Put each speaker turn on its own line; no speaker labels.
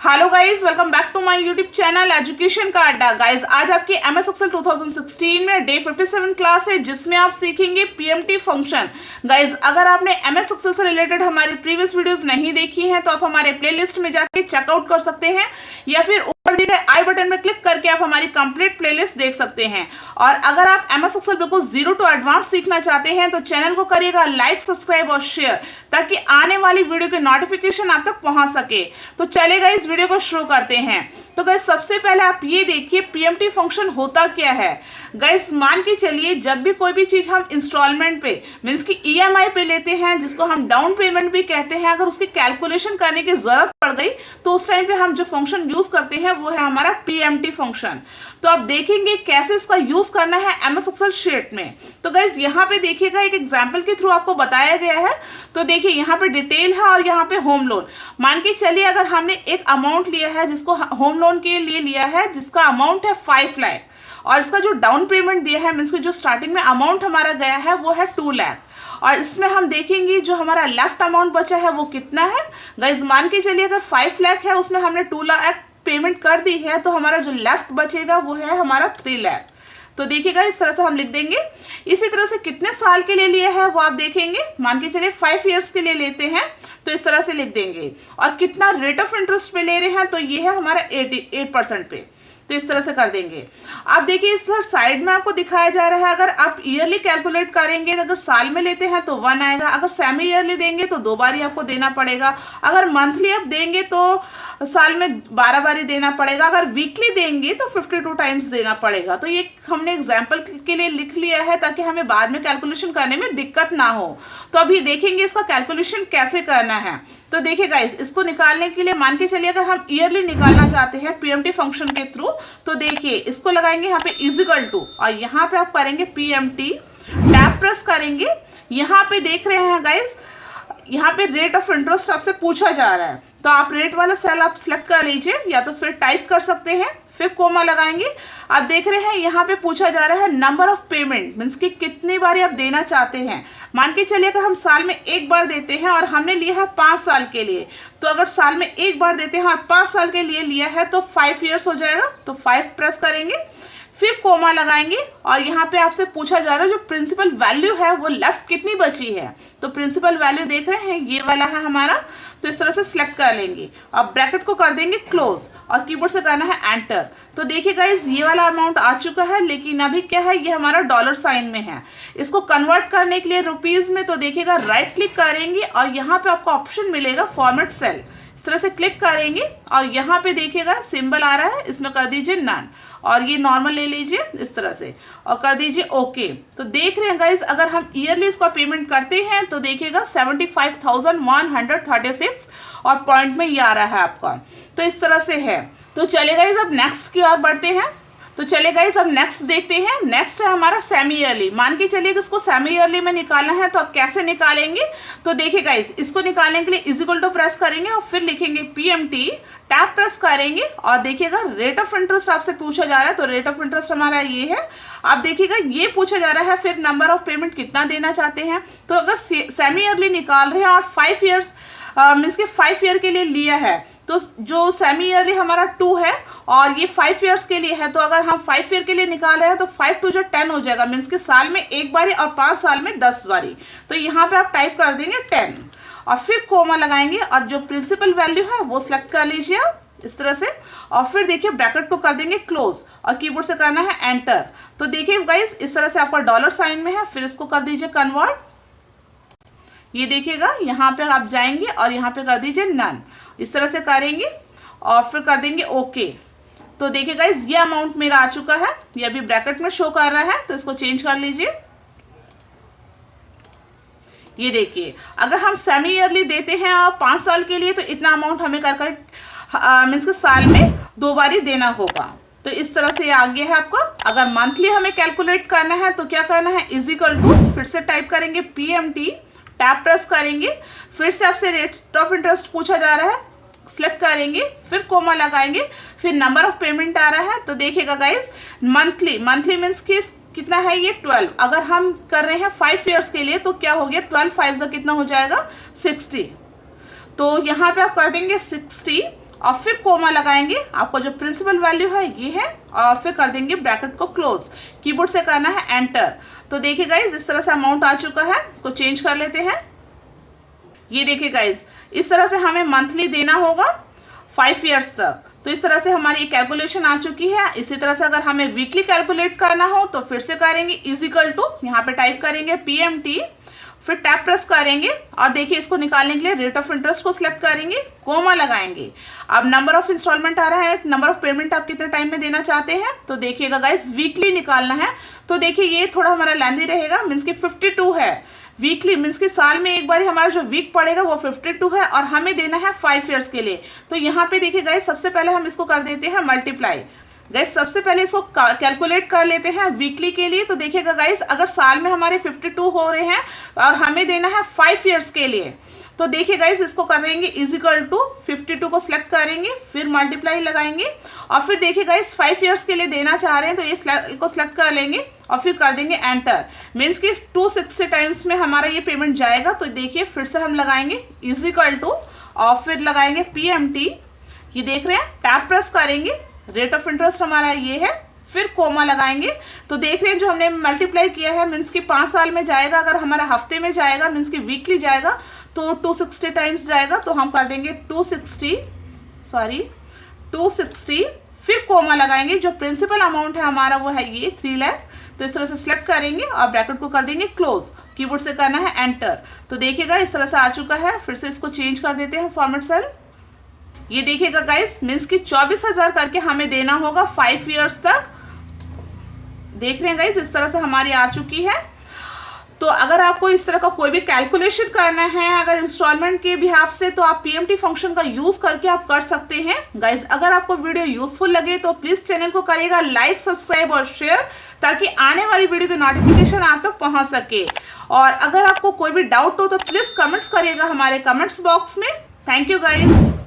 Hello guys, welcome back to my YouTube channel education का अड्डा। Guys, आज आपकी एमएस एक्सेल 2016 में डे 57 क्लास है, जिसमें आप सीखेंगे पीएमटी फंक्शन। गाइस, अगर आपने एमएस एक्सेल से रिलेटेड हमारी प्रीवियस वीडियोस नहीं देखी हैं तो आप हमारे प्लेलिस्ट में जाके चेकआउट कर सकते हैं, या फिर ऊपर दिए गए आई बटन में क्लिक करके आप हमारी कंप्लीट प्लेलिस्ट देख सकते हैं। और अगर आप एमएस एक्सेल बिल्कुल जीरो टू एडवांस सीखना चाहते हैं तो चैनल को करिएगा लाइक, सब्सक्राइब और शेयर, ताकि आने वाली वीडियो के नोटिफिकेशन आप तक पहुंच सके। तो चलेगा, इस वीडियो को शुरू करते हैं। तो गाइस, सबसे पहले आप ये देखिए पीएमटी फंक्शन होता क्या है। गाइस, मान के चलिए जब भी कोई भी चीज हम इंस्टॉलमेंट पे मींस की ईएमआई पे लेते हैं, जिसको हम डाउन पेमेंट भी कहते हैं, अगर उसकी कैलकुलेशन करने की जरूरत पड़ गई तो उस टाइम पे हम जो फंक्शन यूज करते हैं वो है हमारा पीएमटी फंक्शन। तो आप देखेंगे कैसे इसका यूज करना है एमएस एक्सेल शीट में। तो गाइस, यहाँ पे देखिएगा एक एग्जाम्पल के थ्रू आपको बताया गया है। तो देखिए यहाँ पे डिटेल है और यहाँ पे होम लोन। मान के चलिए अगर हमने एक अमाउंट लिया है जिसको होम लोन के लिए लिया है, जिसका अमाउंट है 5 लाख, और इसका जो डाउन पेमेंट दिया है मीन्स की जो स्टार्टिंग में अमाउंट हमारा गया है वो है 2 लाख। और इसमें हम देखेंगे जो हमारा लेफ्ट अमाउंट बचा है वो कितना है। गाइस, मान के चलिए अगर 5 लाख है, उसमें हमने 2 लाख पेमेंट कर दी है, तो हमारा जो लेफ्ट बचेगा वो है हमारा 3 लाख। तो देखिएगा इस तरह से हम लिख देंगे। इसी तरह से कितने साल के लिए लिया है वो आप देखेंगे। मान के चलिए 5 ईयर्स के लिए लेते हैं तो इस तरह से लिख देंगे। और कितना रेट ऑफ इंटरेस्ट पे ले रहे हैं तो ये है हमारा 88% पे, तो इस तरह से कर देंगे। आप देखिए इस साइड में आपको दिखाया जा रहा है, अगर आप ईयरली कैलकुलेट करेंगे, अगर साल में लेते हैं तो 1 आएगा, अगर सेमी ईयरली देंगे तो 2 बारी आपको देना पड़ेगा, अगर मंथली आप देंगे तो साल में 12 बारी देना पड़ेगा, अगर वीकली देंगे तो 52 टाइम्स देना पड़ेगा। तो ये हमने एग्जाम्पल के लिए लिख लिया है ताकि हमें बाद में कैलकुलेशन करने में दिक्कत ना हो। तो अभी देखेंगे इसका कैलकुलेशन कैसे करना है। तो देखिए गाइस, इसको निकालने के लिए मान के चलिए अगर हम ईयरली निकालना चाहते हैं पीएमटी फंक्शन के थ्रू, तो देखिए इसको लगाएंगे यहाँ पे इजिकल टू, और यहाँ पे आप करेंगे पीएमटी, टैब प्रेस करेंगे। यहाँ पे देख रहे हैं गाइस, यहाँ पे रेट ऑफ इंटरेस्ट आपसे पूछा जा रहा है, तो आप रेट वाला सेल आप सिलेक्ट कर लीजिए, या तो फिर टाइप कर सकते हैं, फिर कोमा लगाएंगे। आप देख रहे हैं यहाँ पे पूछा जा रहा है नंबर ऑफ पेमेंट, मीन्स कि कितनी बार आप देना चाहते हैं। मान के चलिए अगर हम साल में 1 बार देते हैं और हमने लिया है 5 साल के लिए, तो अगर साल में 1 बार देते हैं और 5 साल के लिए लिया है तो 5 ईयर्स हो जाएगा। तो 5 प्रेस करेंगे, फिर कोमा लगाएंगे, और यहाँ पे आपसे पूछा जा रहा है जो प्रिंसिपल वैल्यू है वो लेफ्ट कितनी बची है। तो प्रिंसिपल वैल्यू देख रहे हैं ये वाला है हमारा, तो इस तरह से सिलेक्ट कर लेंगे और ब्रैकेट को कर देंगे क्लोज, और कीबोर्ड से करना है एंटर। तो देखिए गाइस, ये वाला अमाउंट आ चुका है, लेकिन अभी क्या है, ये हमारा डॉलर साइन में है। इसको कन्वर्ट करने के लिए रुपीज में, तो देखिएगा राइट क्लिक करेंगे और यहाँ पे आपको ऑप्शन मिलेगा फॉर्मेट सेल, इस तरह से क्लिक करेंगे और यहाँ पे देखिएगा सिंबल आ रहा है, इसमें कर दीजिए नन, और ये नॉर्मल ले लीजिए इस तरह से और कर दीजिए ओके। तो देख रहे हैं गाइस, अगर हम ईयरली इसका पेमेंट करते हैं तो देखिएगा 75,136 और पॉइंट में ये आ रहा है आपका। तो इस तरह से है। तो चलिए गाइस, अब नेक्स्ट की ओर बढ़ते हैं। तो चलिए गाइस, अब नेक्स्ट देखते हैं। नेक्स्ट है हमारा सेमी ईयरली। मान के चलिए इसको सेमी ईयरली में निकालना है, तो आप कैसे निकालेंगे। तो देखिए गाइस, इसको निकालने के लिए इजिकल टू प्रेस करेंगे और फिर लिखेंगे पीएमटी, टैब प्रेस करेंगे, और देखिएगा रेट ऑफ इंटरेस्ट आपसे पूछा जा रहा है, तो रेट ऑफ इंटरेस्ट हमारा ये है। आप देखिएगा ये पूछा जा रहा है, फिर नंबर ऑफ पेमेंट कितना देना चाहते हैं। तो अगर सेमी ईयरली निकाल रहे हैं और 5 ईयर्स मीन्स के 5 ईयर के लिए लिया है, तो जो सेमी ईयरली हमारा 2 है और ये 5 ईयर्स के लिए है, तो अगर हम 5 ईयर के लिए निकाल रहे हैं तो 5 2 जो 10 हो जाएगा, मीन्स के साल में 1 बारी और 5 साल में 10 बारी। तो यहाँ पे आप टाइप कर देंगे 10 और फिर कोमा लगाएंगे, और जो प्रिंसिपल वैल्यू है वो सिलेक्ट कर लीजिए आप इस तरह से, और फिर देखिए ब्रैकेट को कर देंगे क्लोज और कीबोर्ड से करना है एंटर। तो देखिए गाइस, इस तरह से आपका डॉलर साइन में है, फिर इसको कर दीजिए कन्वर्ट। ये देखिएगा यहाँ पे आप जाएंगे और यहाँ पे कर दीजिए नन, इस तरह से करेंगे और फिर कर देंगे ओके। तो देखिए गाइस, ये अमाउंट मेरा आ चुका है, ये अभी ब्रैकेट में शो कर रहा है, तो इसको चेंज कर लीजिए। ये देखिए, अगर हम सेमी ईयरली देते हैं और 5 साल के लिए, तो इतना अमाउंट हमें कर मीन्स के साल में 2 बारी देना होगा। तो इस तरह से ये आ गया है आपका। अगर मंथली हमें कैलकुलेट करना है तो क्या करना है, इजिकल टू, फिर से टाइप करेंगे पीएमटी, टैब प्रेस करेंगे, फिर से आपसे रेट ऑफ इंटरेस्ट पूछा जा रहा है, सिलेक्ट करेंगे, फिर कोमा लगाएंगे, फिर नंबर ऑफ पेमेंट आ रहा है। तो देखिएगा गाइस, मंथली मीन्स की कितना है ये 12। अगर हम कर रहे हैं 5 ईयर्स के लिए तो क्या हो गया, 12 5 कितना हो जाएगा 60। तो यहाँ पे आप कर देंगे 60 और फिर कोमा लगाएंगे, आपका जो प्रिंसिपल वैल्यू है ये है, और फिर कर देंगे ब्रैकेट को क्लोज। कीबोर्ड से करना है एंटर। तो देखिए गाइज इस तरह से अमाउंट आ चुका है, इसको चेंज कर लेते हैं। ये देखिए गाइज इस तरह से हमें मंथली देना होगा 5 ईयर्स तक। तो इस तरह से हमारी कैलकुलेशन आ चुकी है। इसी तरह से अगर हमें वीकली कैलकुलेट करना हो तो फिर से करेंगे इज इक्वल टू, यहाँ पे टाइप करेंगे PMT, फिर टैब प्रेस करेंगे और देखिए इसको निकालने के लिए रेट ऑफ इंटरेस्ट को सिलेक्ट करेंगे, कोमा लगाएंगे। अब नंबर ऑफ इंस्टॉलमेंट आ रहा है, नंबर ऑफ पेमेंट आप कितने टाइम में देना चाहते हैं। तो देखिएगा गाइस वीकली निकालना है। तो देखिए ये थोड़ा हमारा लेंदी रहेगा, मीन्स कि 52 है वीकली, मीन्स कि साल में एक बार हमारा जो वीक पड़ेगा वो 52 है और हमें देना है 5 ईयर्स के लिए। तो यहाँ पे देखिए गाइस सबसे पहले हम इसको कर देते हैं मल्टीप्लाई। गाइस सबसे पहले इसको कैलकुलेट कर लेते हैं वीकली के लिए। तो देखिएगा गाइस अगर साल में हमारे 52 हो रहे हैं और हमें देना है 5 ईयर्स के लिए, तो देखिए गाइस इसको करेंगे इज इक्वल टू 52 को सिलेक्ट करेंगे, फिर मल्टीप्लाई लगाएंगे और फिर देखिए गाइस 5 ईयर्स के लिए देना चाह रहे हैं तो ये को सिलेक्ट कर लेंगे और फिर कर देंगे एंटर। मीन्स कि 260 टाइम्स में हमारा ये पेमेंट जाएगा। तो देखिए फिर से हम लगाएंगे इज इक्वल टू और फिर लगाएंगे PMT। ये देख रहे हैं, टैब प्रेस करेंगे, रेट ऑफ इंटरेस्ट हमारा ये है, फिर कोमा लगाएंगे। तो देख रहे हैं जो हमने मल्टीप्लाई किया है मीन्स कि 5 साल में जाएगा। अगर हमारा हफ्ते में जाएगा मीन्स कि वीकली जाएगा तो 260 टाइम्स जाएगा। तो हम कर देंगे 260, फिर कोमा लगाएंगे। जो प्रिंसिपल अमाउंट है हमारा वो है ये 3 लाख। तो इस तरह से सिलेक्ट करेंगे और ब्रैकेट को कर देंगे क्लोज। कीबोर्ड से करना है एंटर। तो देखिएगा इस तरह से आ चुका है। फिर से इसको चेंज कर देते हैं फॉर्मेट सेल। ये देखिएगा गाइस मीन्स कि 24,000 करके हमें देना होगा 5 ईयर्स तक। देख रहे हैं गाइस इस तरह से हमारी आ चुकी है। तो अगर आपको इस तरह का कोई भी कैलकुलेशन करना है अगर इंस्टॉलमेंट के बिहाफ से, तो आप PMT फंक्शन का यूज करके आप कर सकते हैं। गाइस अगर आपको वीडियो यूजफुल लगे तो प्लीज चैनल को करिएगा लाइक, सब्सक्राइब और शेयर, ताकि आने वाली वीडियो की नोटिफिकेशन आप तक पहुंच सके। और अगर आपको कोई भी डाउट हो तो प्लीज कमेंट्स करिएगा हमारे कमेंट्स बॉक्स में। Thank you guys.